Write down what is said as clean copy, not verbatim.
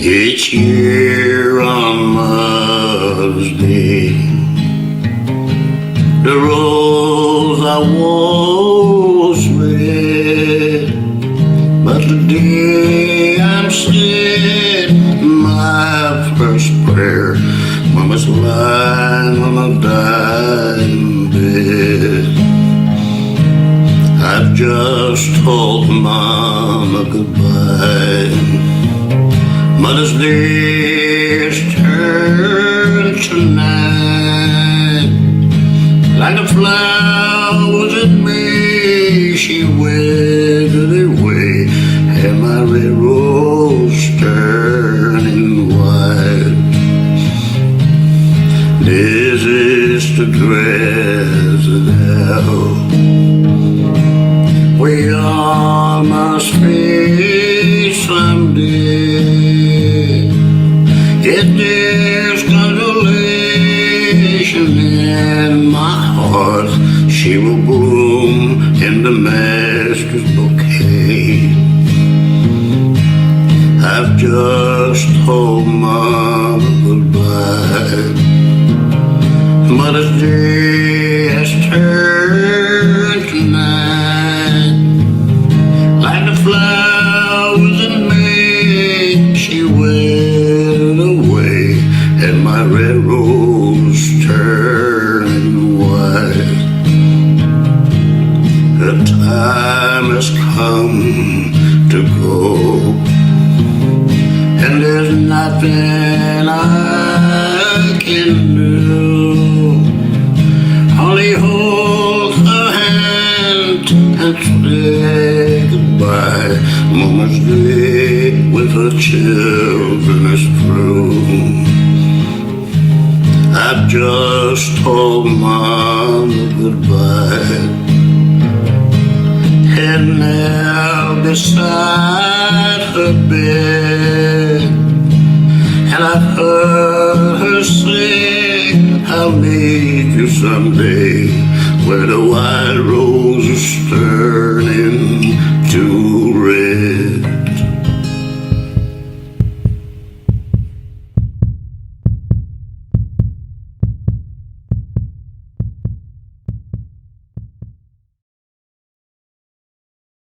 Each year on Mother's Day, the rose I was red, but the day I'm said my first prayer, Mama's lying on a dying bed. I've just told Mama goodbye. Mother's Day is turned tonight, like the flowers in May, she withered away, and my red rose turning white. This is to dress it out. We all must face someday. Yet there's consolation in my heart. She will bloom in the Master's bouquet. I've just told Mama goodbye. Mother's Day has turned tonight, like the flowers in May, she withered away, and my red rose turning white. The time has come to go, and there's nothing I can do. Only hold her hand and say goodbye. Mama's Day with her children is through. I've just told Mama goodbye, and now beside her bed, and I've heard her say, I'll meet you someday, where the white rose is turning